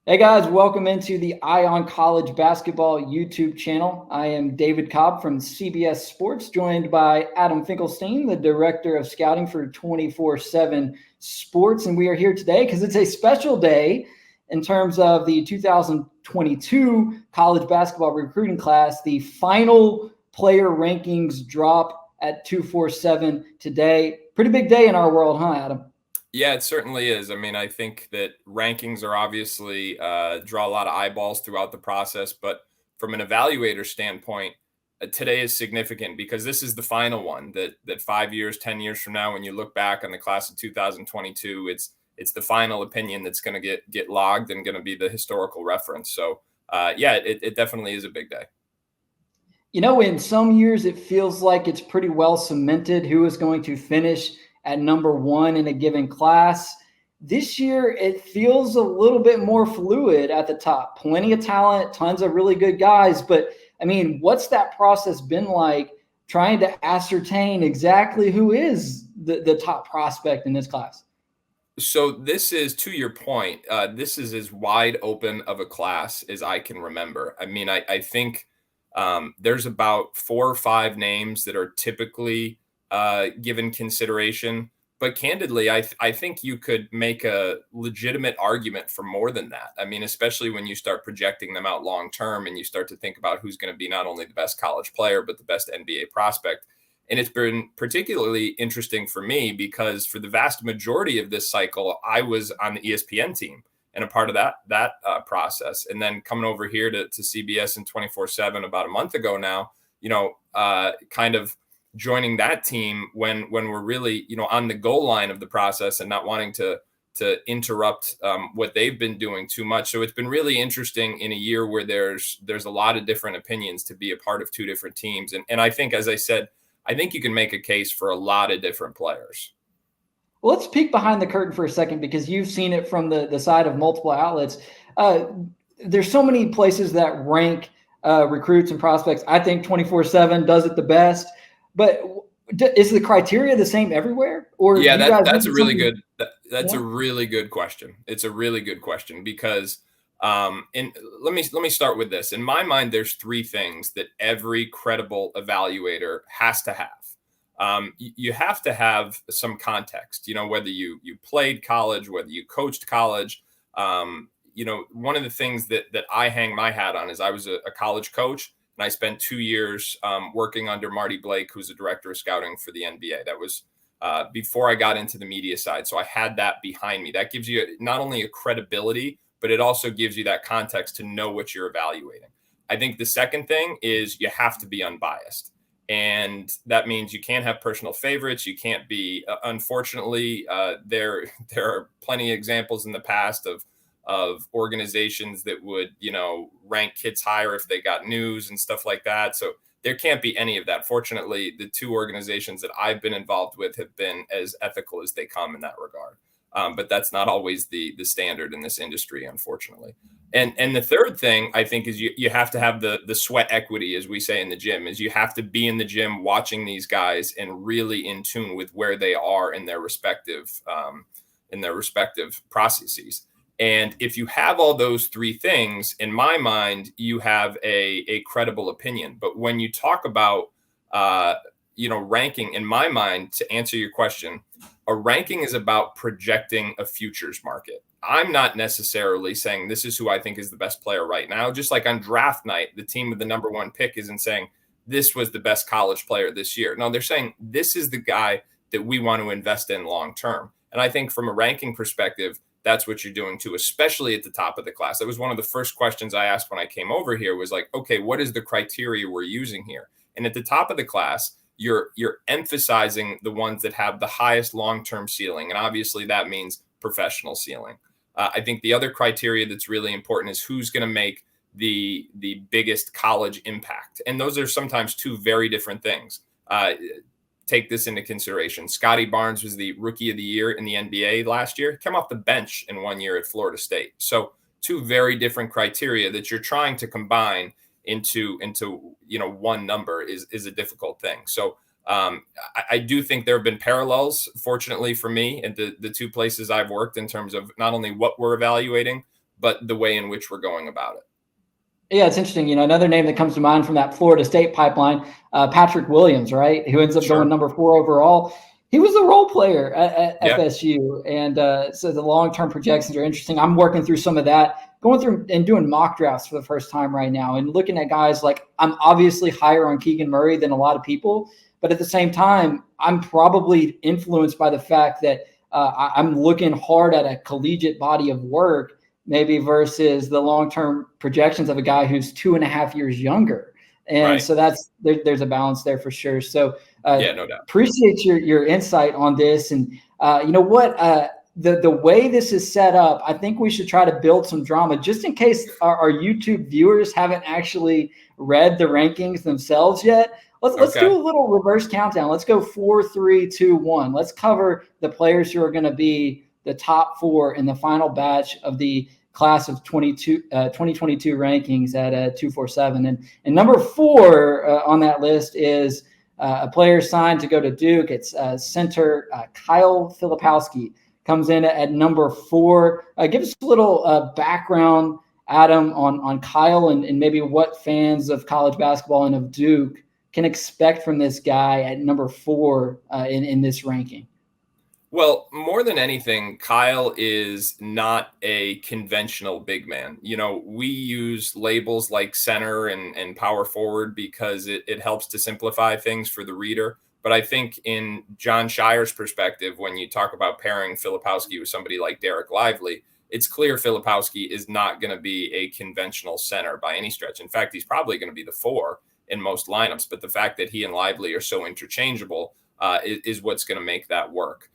Hey guys, welcome into the Eye on College Basketball YouTube channel. I am David Cobb from CBS Sports, joined by Adam Finklestein, the Director of Scouting for 24/7 Sports. And we are here today because it's a special day in terms of the 2022 college basketball recruiting class. The final player rankings drop at 247 today. Pretty big day in our world, huh, Adam? Yeah, it certainly is. I mean, I think that rankings are obviously draw a lot of eyeballs throughout the process, but from an evaluator standpoint, today is significant because this is the final one. That 5 years, 10 years from now, when you look back on the class of 2022, it's the final opinion that's going to get logged and going to be the historical reference. So, yeah, it definitely is a big day. You know, in some years, it feels like it's pretty well cemented who is going to finish at number one in a given class. This year, it feels a little bit more fluid at the top. Plenty of talent, tons of really good guys. But I mean, what's that process been like trying to ascertain exactly who is the top prospect in this class? So this is, to your point, this is as wide open of a class as I can remember. I mean, I think there's about 4 or 5 names that are typically given consideration. But candidly, I think you could make a legitimate argument for more than that. I mean, especially when you start projecting them out long term and you start to think about who's going to be not only the best college player, but the best NBA prospect. And it's been particularly interesting for me because for the vast majority of this cycle, I was on the ESPN team and a part of that process. And then coming over here to CBS and 24/7 about a month ago now, kind of joining that team when we're really, on the goal line of the process and not wanting to interrupt what they've been doing too much. So it's been really interesting in a year where there's a lot of different opinions to be a part of 2 different teams. And I think, as I said, I think you can make a case for a lot of different players. Well, let's peek behind the curtain for a second because you've seen it from the side of multiple outlets. There's so many places that rank recruits and prospects. I think 24/7 does it the best. But is the criteria the same everywhere? Or Yeah, do you guys that's a really something- good that's a really good question. It's a really good question because and let me start with this. In my mind, there's 3 things that every credible evaluator has to have. You have to have some context, whether you played college, whether you coached college. One of the things that I hang my hat on is I was a college coach. And I spent 2 years working under Marty Blake, who's the director of scouting for the NBA. That was before I got into the media side. So I had that behind me. That gives you not only a credibility, but it also gives you that context to know what you're evaluating. I think the second thing is you have to be unbiased. And that means you can't have personal favorites. You can't be, unfortunately, there are plenty of examples in the past of organizations that would, rank kids higher if they got news and stuff like that. So there can't be any of that. Fortunately, the 2 organizations that I've been involved with have been as ethical as they come in that regard. But that's not always the standard in this industry, unfortunately. And the third thing I think is you have to have the sweat equity, as we say in the gym, is you have to be in the gym watching these guys and really in tune with where they are in their respective processes. And if you have all those 3 things, in my mind, you have a credible opinion. But when you talk about, ranking, in my mind, to answer your question, a ranking is about projecting a futures market. I'm not necessarily saying this is who I think is the best player right now. Just like on draft night, the team with the number 1 pick isn't saying this was the best college player this year. No, they're saying this is the guy that we want to invest in long term. And I think from a ranking perspective, that's what you're doing too, especially at the top of the class. That was one of the first questions I asked when I came over here was like, okay, what is the criteria we're using here? And at the top of the class, you're emphasizing the ones that have the highest long-term ceiling. And obviously that means professional ceiling. I think the other criteria that's really important is who's going to make the biggest college impact. And those are sometimes 2 very different things. Take this into consideration. Scotty Barnes was the rookie of the year in the NBA last year, came off the bench in 1 year at Florida State. So 2 very different criteria that you're trying to combine into one number is a difficult thing. So I do think there have been parallels, fortunately for me, in the 2 places I've worked in terms of not only what we're evaluating, but the way in which we're going about it. Yeah, it's interesting. Another name that comes to mind from that Florida State pipeline, Patrick Williams, right? Who ends up going number 4 overall. He was a role player at FSU. And so the long-term projections are interesting. I'm working through some of that, going through and doing mock drafts for the first time right now and looking at guys like I'm obviously higher on Keegan Murray than a lot of people. But at the same time, I'm probably influenced by the fact that I'm looking hard at a collegiate body of work, maybe versus the long-term projections of a guy who's 2.5 years younger. And so there's a balance there for sure. So no doubt. Appreciate your insight on this. And you know what, the way this is set up, I think we should try to build some drama just in case our YouTube viewers haven't actually read the rankings themselves yet. Let's do a little reverse countdown. Let's go 4, 3, 2, 1. Let's cover the players who are going to be the top 4 in the final batch of the class of 2022 rankings at 247. And number 4 on that list is a player signed to go to Duke. It's center Kyle Filipowski comes in at number 4. Give us a little background, Adam, on Kyle and maybe what fans of college basketball and of Duke can expect from this guy at number 4 in this ranking. Well, more than anything, Kyle is not a conventional big man. We use labels like center and power forward because it helps to simplify things for the reader. But I think in Jon Scheyer's perspective, when you talk about pairing Filipowski with somebody like Dereck Lively, it's clear Filipowski is not going to be a conventional center by any stretch. In fact, he's probably going to be the 4 in most lineups. But the fact that he and Lively are so interchangeable is what's going to make that work.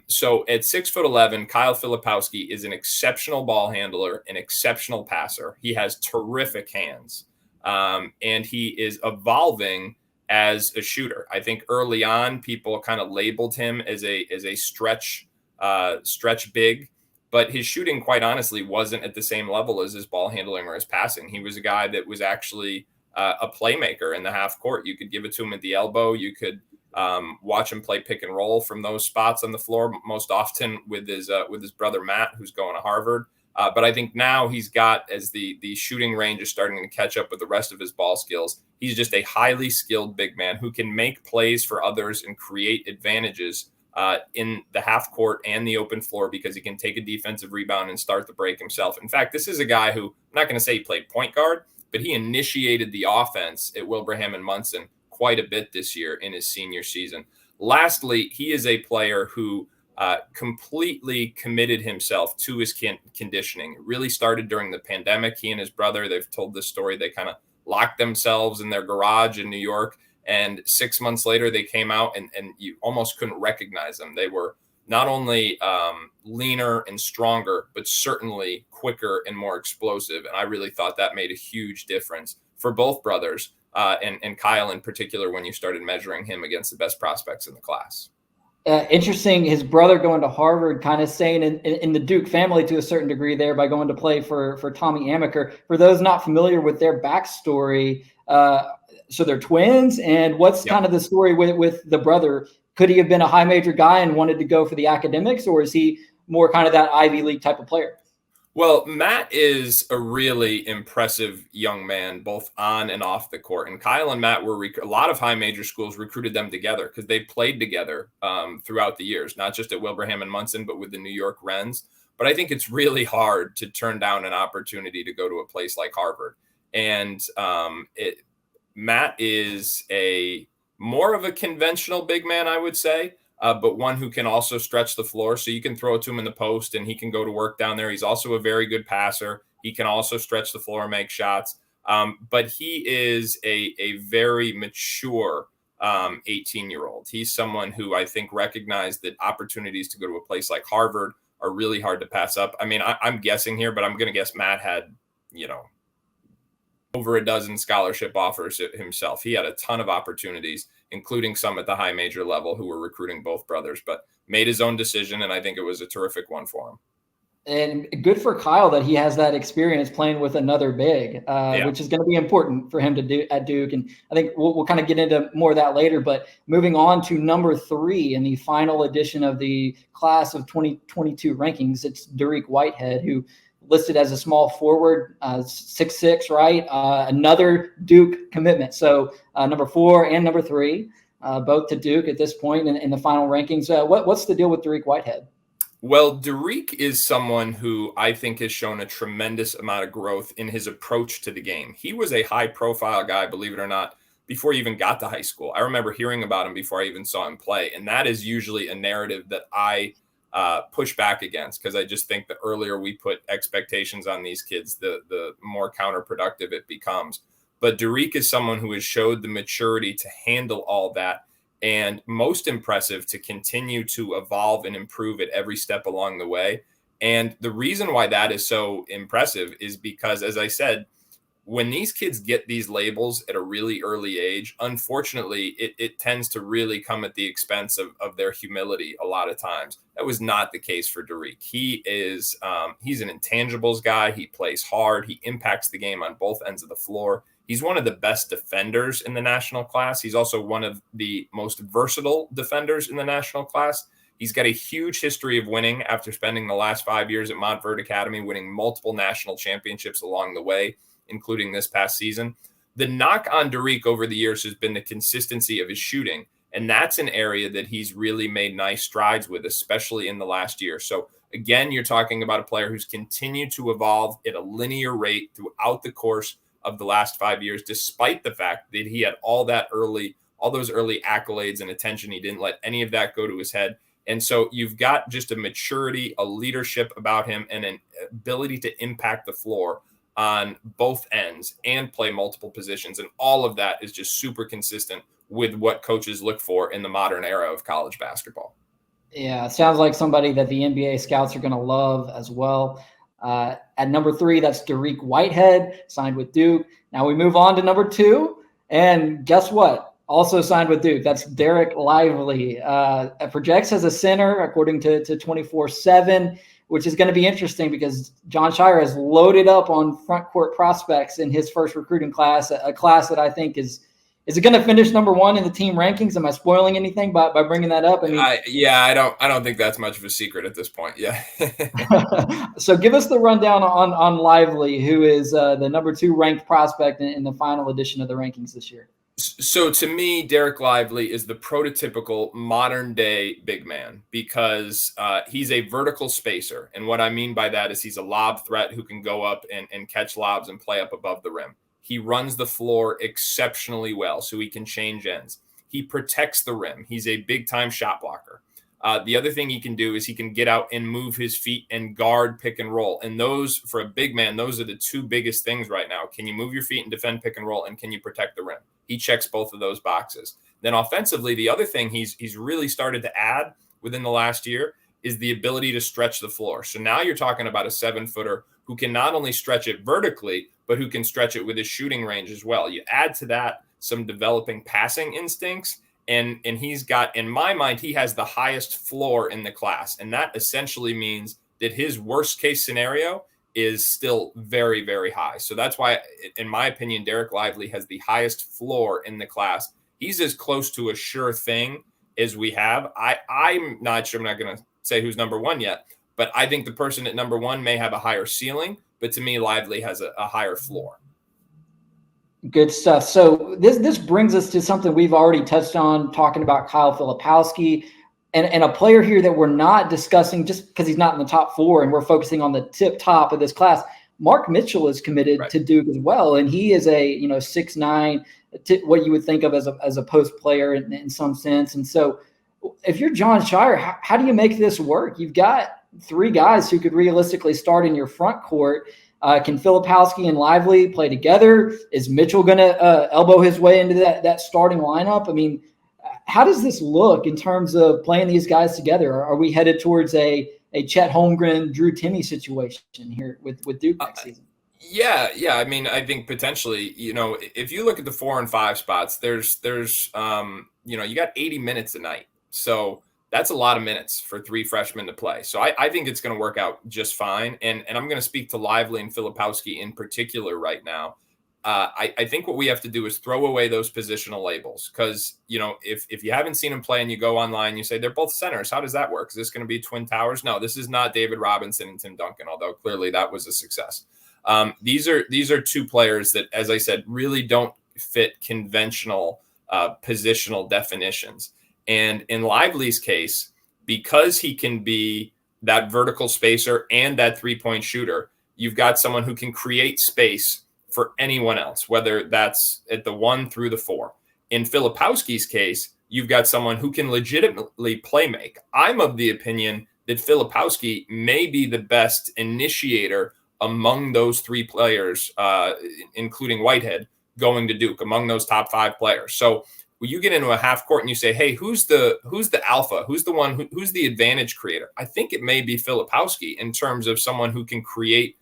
So at 6'11", Kyle Filipowski is an exceptional ball handler, an exceptional passer. He has terrific hands, and he is evolving as a shooter. I think early on, people kind of labeled him as a stretch big, but his shooting, quite honestly, wasn't at the same level as his ball handling or his passing. He was a guy that was actually a playmaker in the half court. You could give it to him at the elbow. You could watch him play pick and roll from those spots on the floor, most often with his brother Matt, who's going to Harvard. But I think now he's got, as the shooting range is starting to catch up with the rest of his ball skills, he's just a highly skilled big man who can make plays for others and create advantages in the half court and the open floor because he can take a defensive rebound and start the break himself. In fact, this is a guy who, I'm not going to say he played point guard, but he initiated the offense at Wilbraham and Munson quite a bit this year in his senior season. Lastly, he is a player who completely committed himself to his conditioning. It really started during the pandemic. He and his brother, they've told this story, they kind of locked themselves in their garage in New York. And 6 months later, they came out and you almost couldn't recognize them. They were not only leaner and stronger, but certainly quicker and more explosive. And I really thought that made a huge difference for both brothers. And Kyle in particular, when you started measuring him against the best prospects in the class. Interesting. His brother going to Harvard, kind of staying in the Duke family to a certain degree there by going to play for Tommy Amaker. For those not familiar with their backstory, so they're twins. And what's kind of the story with the brother? Could he have been a high major guy and wanted to go for the academics, or is he more kind of that Ivy League type of player? Well, Matt is a really impressive young man, both on and off the court. And Kyle and Matt were a lot of high major schools recruited them together because they played together throughout the years, not just at Wilbraham and Munson, but with the New York Wrens. But I think it's really hard to turn down an opportunity to go to a place like Harvard. And Matt is more of a conventional big man, I would say. But one who can also stretch the floor. So you can throw it to him in the post and he can go to work down there. He's also a very good passer. He can also stretch the floor and make shots. But he is a very mature 18-year-old. He's someone who I think recognized that opportunities to go to a place like Harvard are really hard to pass up. I mean, I'm guessing here, but I'm going to guess Matt had, over a dozen scholarship offers himself. He had a ton of opportunities, including some at the high major level who were recruiting both brothers, but made his own decision. And I think it was a terrific one for him. And good for Kyle that he has that experience playing with another big, which is going to be important for him to do at Duke. And I think we'll kind of get into more of that later, but moving on to number 3 in the final edition of the class of 2022 rankings, it's Dariq Whitehead, who listed as a small forward, 6'6", right? Another Duke commitment. So number 4 and number 3, both to Duke at this point in the final rankings. What's the deal with Dariq Whitehead? Well, Dariq is someone who I think has shown a tremendous amount of growth in his approach to the game. He was a high-profile guy, believe it or not, before he even got to high school. I remember hearing about him before I even saw him play, and that is usually a narrative that I push back against, because I just think the earlier we put expectations on these kids, the more counterproductive it becomes. But Dariq is someone who has showed the maturity to handle all that, and most impressive to continue to evolve and improve at every step along the way. And the reason why that is so impressive is because, as I said, when these kids get these labels at a really early age, unfortunately, it tends to really come at the expense of their humility a lot of times. That was not the case for Dariq. He's an intangibles guy. He plays hard. He impacts the game on both ends of the floor. He's one of the best defenders in the national class. He's also one of the most versatile defenders in the national class. He's got a huge history of winning after spending the last 5 years at Montverde Academy, winning multiple national championships along the way, including this past season. The knock on Dariq over the years has been the consistency of his shooting, and that's an area that he's really made nice strides with, especially in the last year. So again, you're talking about a player who's continued to evolve at a linear rate throughout the course of the last 5 years, despite the fact that he had all those early accolades and attention. He didn't let any of that go to his head. And so you've got just a maturity, a leadership about him, and an ability to impact the floor on both ends and play multiple positions. And all of that is just super consistent with what coaches look for in the modern era of college basketball. Yeah, sounds like somebody that the NBA scouts are going to love as well. At number 3, that's Dariq Whitehead, signed with Duke. Now we move on to number 2, and guess what? Also signed with Duke. That's Dereck Lively. Projects as a center, according to 24/7, which is going to be interesting because Jon Scheyer has loaded up on front court prospects in his first recruiting class, a class that I think is it going to finish number 1 in the team rankings? Am I spoiling anything by bringing that up? I don't think that's much of a secret at this point. Yeah. So give us the rundown on Lively, who is the number 2 ranked prospect in the final edition of the rankings this year. So to me, Dereck Lively is the prototypical modern day big man, because he's a vertical spacer. And what I mean by that is he's a lob threat who can go up and catch lobs and play up above the rim. He runs the floor exceptionally well, so he can change ends. He protects the rim. He's a big time shot blocker. The other thing he can do is he can get out and move his feet and guard pick and roll. And those, for a big man, those are the 2 biggest things right now. Can you move your feet and defend pick and roll? And can you protect the rim? He checks both of those boxes. Then offensively, the other thing he's really started to add within the last year is the ability to stretch the floor. So now you're talking about a 7-footer who can not only stretch it vertically, but who can stretch it with his shooting range as well. You add to that some developing passing instincts, and he's got, in my mind, he has the highest floor in the class. And that essentially means that his worst case scenario is still very, very high. So that's why, in my opinion, Dereck Lively has the highest floor in the class. He's as close to a sure thing as we have. I'm not sure. I'm not going to say who's number 1 yet, but I think the person at number 1 may have a higher ceiling. But to me, Lively has a higher floor. Good stuff. So this brings us to something we've already touched on, talking about Kyle Filipowski, and a player here that we're not discussing just because he's not in the top 4, and we're focusing on the top of this class. Mark Mitchell is committed to Duke as well, and he is a 6'9", what you would think of as a post player in some sense. And so, if you're Jon Scheyer, how do you make this work? You've got 3 guys who could realistically start in your front court. Can Filipowski and Lively play together? Is Mitchell going to elbow his way into that starting lineup? I mean, how does this look in terms of playing these guys together? Are we headed towards a Chet Holmgren, Drew Timme situation here with Duke next season? Yeah. I mean, I think potentially, if you look at the 4 and 5 spots, there's you got 80 minutes a night. So that's a lot of minutes for 3 freshmen to play. So I think it's going to work out just fine. And I'm going to speak to Lively and Filipowski in particular right now. I think what we have to do is throw away those positional labels, because, if you haven't seen him play and you go online, you say they're both centers. How does that work? Is this going to be Twin Towers? No, this is not David Robinson and Tim Duncan, although clearly that was a success. These are two players that, as I said, really don't fit conventional positional definitions. And in Lively's case, because he can be that vertical spacer and that three-point shooter, you've got someone who can create space for anyone else, whether that's at the 1 through the 4. In Filipowski's case, you've got someone who can legitimately play make. I'm of the opinion that Filipowski may be the best initiator among those three players, including Whitehead, going to Duke, among those top 5 players. So when you get into a half court and you say, hey, who's the alpha? Who's the one who's the advantage creator? I think it may be Filipowski, in terms of someone who can create,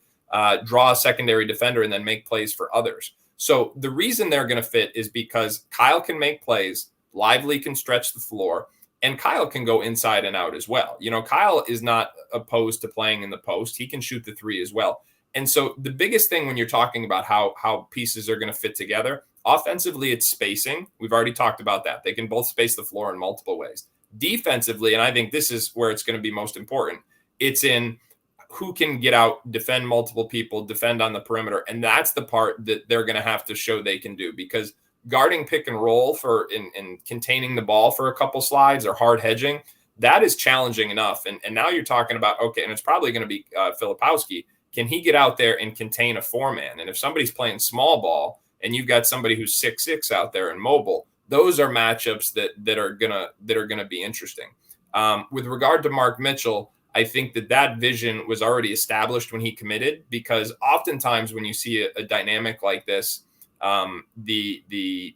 draw a secondary defender, and then make plays for others. So the reason they're going to fit is because Kyle can make plays, Lively can stretch the floor, and Kyle can go inside and out as well. Kyle is not opposed to playing in the post. He can shoot the 3 as well. And so the biggest thing when you're talking about how pieces are going to fit together, offensively, it's spacing. We've already talked about that. They can both space the floor in multiple ways. Defensively, and I think this is where it's going to be most important, it's in who can get out, defend multiple people, defend on the perimeter. And that's the part that they're going to have to show they can do, because guarding pick and roll in containing the ball for a couple slides or hard hedging, that is challenging enough. And now you're talking about, okay, and it's probably going to be Filipowski. Can he get out there and contain a 4-man? And if somebody's playing small ball and you've got somebody who's 6'6" out there and mobile, those are matchups that are gonna be interesting. With regard to Mark Mitchell, I think that vision was already established when he committed, because oftentimes when you see a dynamic like this, the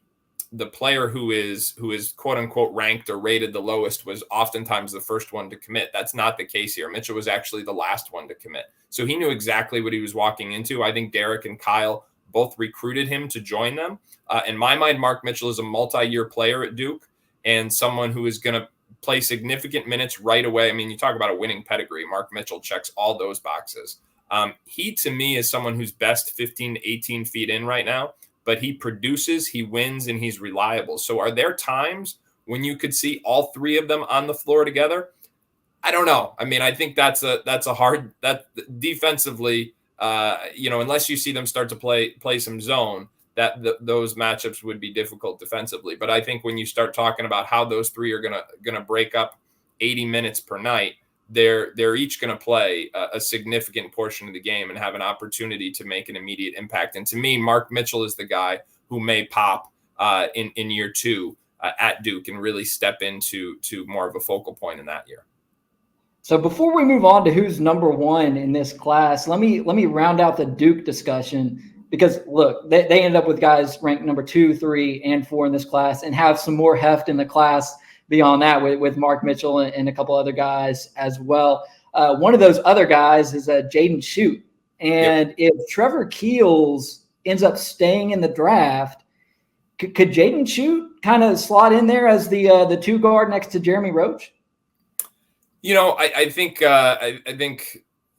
player who is quote unquote ranked or rated the lowest was oftentimes the first one to commit. That's not the case here. Mitchell was actually the last one to commit. So he knew exactly what he was walking into. I think Dereck and Kyle both recruited him to join them. In my mind, Mark Mitchell is a multi-year player at Duke and someone who is going to play significant minutes right away. I mean, you talk about a winning pedigree. Mark Mitchell checks all those boxes. He, to me, is someone who's best 15 to 18 feet in right now, but he produces, he wins, and he's reliable. So are there times when you could see all 3 of them on the floor together? I don't know. I mean, I think that's a hard, that defensively, unless you see them start to play some zone, those matchups would be difficult defensively. But I think when you start talking about how those 3 are gonna break up 80 minutes per night, they're each going to play a significant portion of the game and have an opportunity to make an immediate impact. And to me, Mark Mitchell is the guy who may pop in year 2 at Duke and really step into more of a focal point in that year. So before we move on to who's number 1 in this class, let me round out the Duke discussion, because look, they ended up with guys ranked number 2, 3, and 4 in this class, and have some more heft in the class beyond that with Mark Mitchell and a couple other guys as well. One of those other guys is Jaden Schutt. And If Trevor Keels ends up staying in the draft, could Jaden Schutt kind of slot in there as the 2 guard next to Jeremy Roach? I think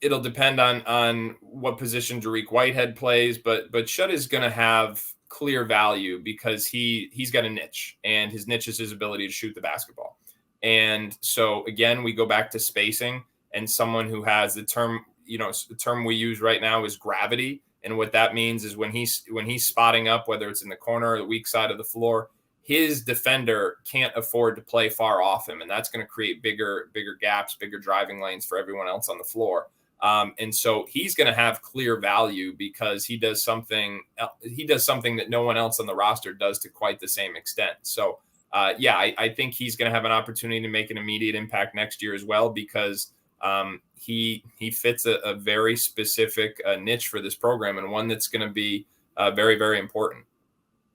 it'll depend on what position Dariq Whitehead plays, but Schutt is going to have clear value because he's got a niche, and his niche is his ability to shoot the basketball. And so again, we go back to spacing, and someone who has the term we use right now is gravity. And what that means is when he's spotting up, whether it's in the corner or the weak side of the floor, his defender can't afford to play far off him. And that's going to create bigger gaps, bigger driving lanes for everyone else on the floor. And so he's going to have clear value because he does something that no one else on the roster does to quite the same extent. So I think he's going to have an opportunity to make an immediate impact next year as well, because he fits a very specific niche for this program, and one that's going to be very, very important.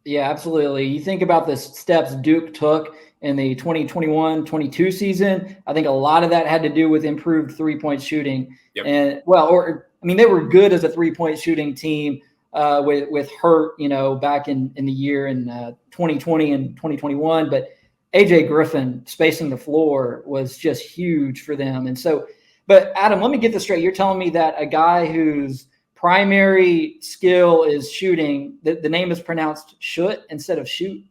Yeah, absolutely. You think about the steps Duke took in the 2021-22 season. I think a lot of that had to do with improved 3-point shooting. Yep. And they were good as a 3-point shooting team with Hurt, back in the year in 2020 and 2021. But AJ Griffin spacing the floor was just huge for them. And so, but Adam, let me get this straight. You're telling me that a guy who's primary skill is shooting, the name is pronounced shoot instead of shoot?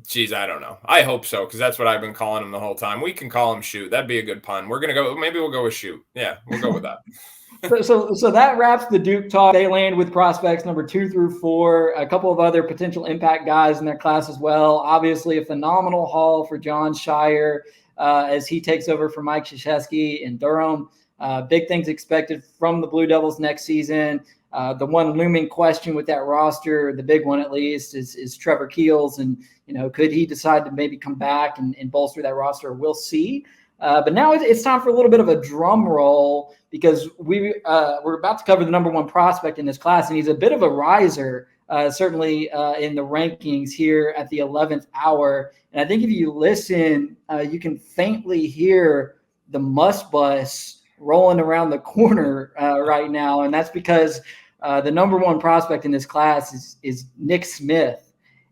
Geez, I don't know. I hope so, because that's what I've been calling him the whole time. We can call him shoot. That'd be a good pun. Maybe we'll go with shoot. Yeah, we'll go with that. So that wraps the Duke talk. They land with prospects number 2 through 4, a couple of other potential impact guys in their class as well. Obviously, a phenomenal haul for Jon Scheyer as he takes over for Mike Krzyzewski in Durham. Big things expected from the Blue Devils next season. The one looming question with that roster, the big one at least, is Trevor Keels. And, could he decide to maybe come back and bolster that roster? We'll see. But now it's time for a little bit of a drum roll, because we're about to cover the number 1 prospect in this class, and he's a bit of a riser, certainly in the rankings here at the 11th hour. And I think if you listen, you can faintly hear the must bus rolling around the corner right now, and that's because the number 1 prospect in this class is Nick Smith.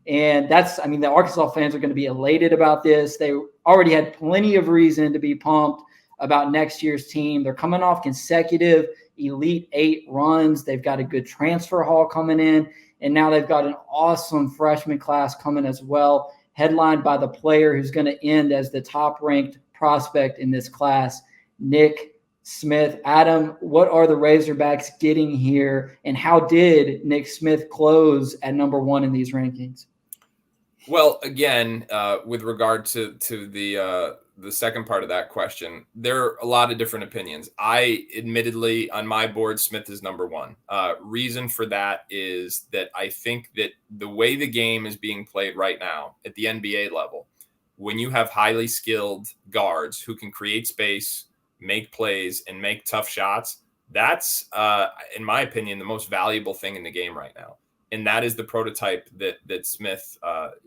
And the Arkansas fans are going to be elated about this. They already had plenty of reason to be pumped about next year's team. They're coming off consecutive Elite 8 runs. They've got a good transfer haul coming in, and now they've got an awesome freshman class coming as well, headlined by the player who's going to end as the top-ranked prospect in this class, Nick Smith. Adam, what are the Razorbacks getting here, and how did Nick Smith close at number 1 in these rankings? Well, again, with regard to the second part of that question, there are a lot of different opinions. I admittedly, on my board, Smith is number 1. Reason for that is that I think that the way the game is being played right now at the NBA level, when you have highly skilled guards who can create space, make plays, and make tough shots, that's, in my opinion, the most valuable thing in the game right now. And that is the prototype that Smith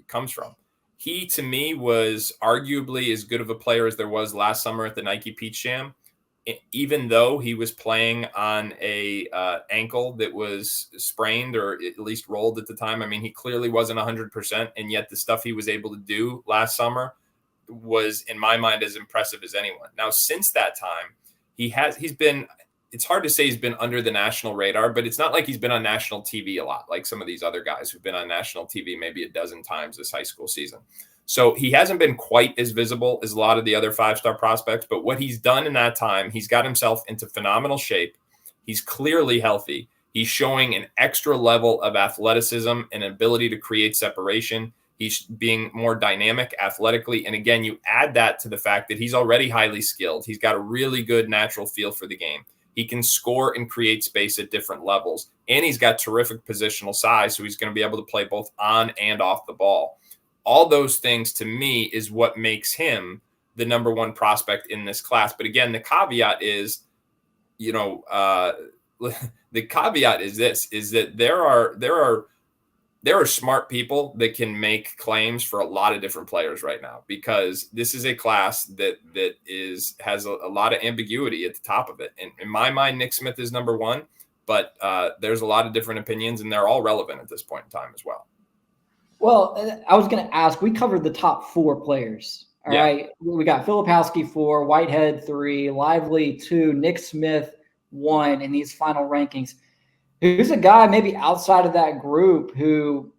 comes from. He, to me, was arguably as good of a player as there was last summer at the Nike Peach Jam, even though he was playing on a ankle that was sprained or at least rolled at the time. I mean, he clearly wasn't 100%, and yet the stuff he was able to do last summer was, in my mind, as impressive as anyone. Now, since that time, he's been – it's hard to say he's been under the national radar, but it's not like he's been on national TV a lot, like some of these other guys who've been on national TV maybe a dozen times this high school season. So he hasn't been quite as visible as a lot of the other 5-star prospects, but what he's done in that time, he's got himself into phenomenal shape. He's clearly healthy. He's showing an extra level of athleticism and ability to create separation. He's being more dynamic athletically. And again, you add that to the fact that he's already highly skilled. He's got a really good natural feel for the game. He can score and create space at different levels. And he's got terrific positional size, so he's going to be able to play both on and off the ball. All those things, to me, is what makes him the number 1 prospect in this class. But again, the caveat is, the caveat is this, is that there are smart people that can make claims for a lot of different players right now, because this is a class that has a lot of ambiguity at the top of it. And in my mind, Nick Smith is number 1, but there's a lot of different opinions, and they're all relevant at this point in time as well. Well, I was going to ask, we covered the top 4 players. All right. We got Filipowski 4, Whitehead 3, Lively 2, Nick Smith 1 in these final rankings. Who's a guy maybe outside of that group who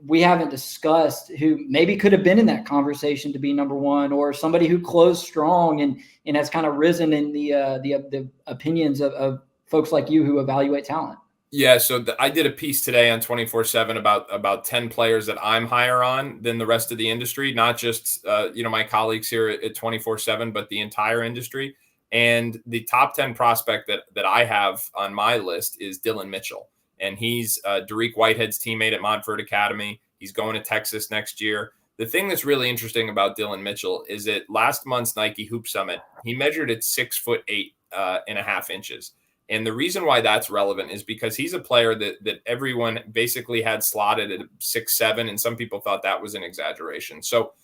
we haven't discussed, who maybe could have been in that conversation to be number 1, or somebody who closed strong and has kind of risen in the opinions of folks like you who evaluate talent? Yeah, so I did a piece today on 24/7 about 10 players that I'm higher on than the rest of the industry, not just my colleagues here at 24/7, but the entire industry. And the top 10 prospect that I have on my list is Dillon Mitchell. And he's Dariq Whitehead's teammate at Montford Academy. He's going to Texas next year. The thing that's really interesting about Dillon Mitchell is that last month's Nike Hoop Summit, he measured at 6'8.5" And the reason why that's relevant is because he's a player that everyone basically had slotted at 6'7", and some people thought that was an exaggeration. So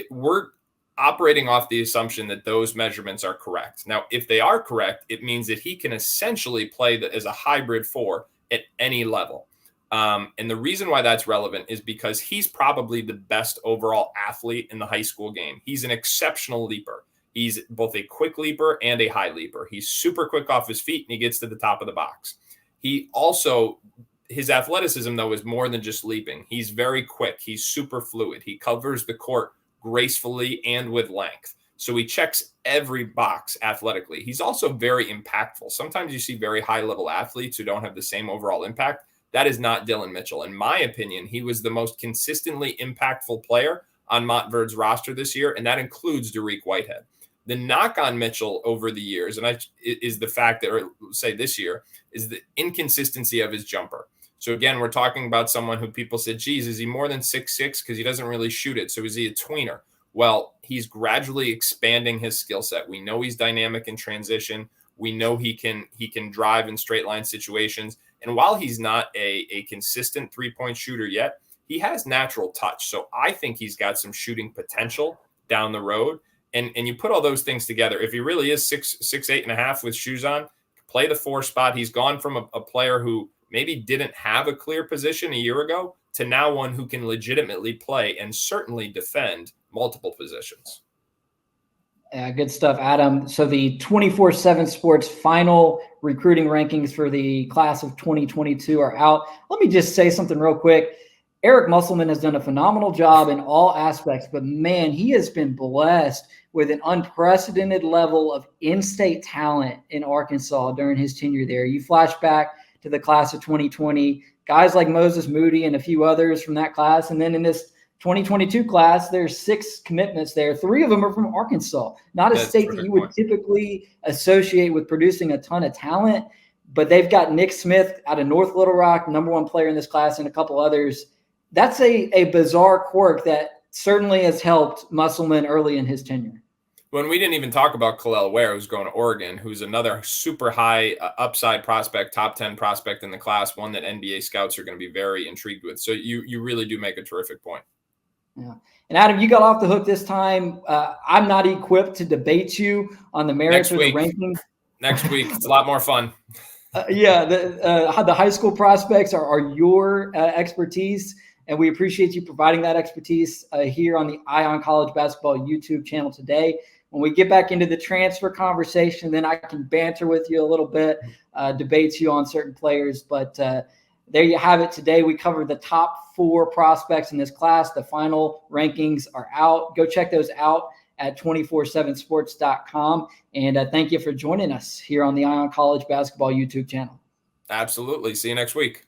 we're operating off the assumption that those measurements are correct. Now, if they are correct, it means that he can essentially play as a hybrid 4 at any level. And the reason why that's relevant is because he's probably the best overall athlete in the high school game. He's an exceptional leaper. He's both a quick leaper and a high leaper. He's super quick off his feet, and he gets to the top of the box. His athleticism, though, is more than just leaping. He's very quick. He's super fluid. He covers the court gracefully and with length. So he checks every box athletically. He's also very impactful. Sometimes you see very high-level athletes who don't have the same overall impact. That is not Dylan Mitchell. In my opinion, he was the most consistently impactful player on Montverd's roster this year, and that includes Dariq Whitehead. The knock on Mitchell over the years, is the fact that, or say this year, is the inconsistency of his jumper. So again, we're talking about someone who people said, geez, is he more than 6'6"? Because he doesn't really shoot it. So is he a tweener? Well, he's gradually expanding his skill set. We know he's dynamic in transition. We know he can drive in straight line situations. And while he's not a consistent three-point shooter yet, he has natural touch. So I think he's got some shooting potential down the road. And you put all those things together. If he really is 6'8.5" with shoes on, play the 4 spot. He's gone from a player who maybe didn't have a clear position a year ago to now one who can legitimately play and certainly defend multiple positions. Yeah, good stuff, Adam. So the 24/7 Sports final recruiting rankings for the class of 2022 are out. Let me just say something real quick. Eric Musselman has done a phenomenal job in all aspects, but man, he has been blessed with an unprecedented level of in-state talent in Arkansas during his tenure there. You flash back to the class of 2020, guys like Moses Moody and a few others from that class. And then in this 2022 class, there's 6 commitments there. 3 of them are from Arkansas, not a state that you would typically associate with producing a ton of talent. But they've got Nick Smith out of North Little Rock, #1 player in this class, and a couple others. That's a bizarre quirk that certainly has helped Musselman early in his tenure. When we didn't even talk about Kalel Ware, who's going to Oregon, who's another super high upside prospect, top 10 prospect in the class, one that NBA scouts are going to be very intrigued with. So you really do make a terrific point. Yeah. And Adam, you got off the hook this time. I'm not equipped to debate you on the merits of the rankings. Next week, it's a lot more fun. The high school prospects are your expertise, and we appreciate you providing that expertise here on the Ion College Basketball YouTube channel today. When we get back into the transfer conversation, then I can banter with you a little bit, debate you on certain players. But there you have it today. We covered the top 4 prospects in this class. The final rankings are out. Go check those out at 247sports.com. And thank you for joining us here on the Ion College Basketball YouTube channel. Absolutely. See you next week.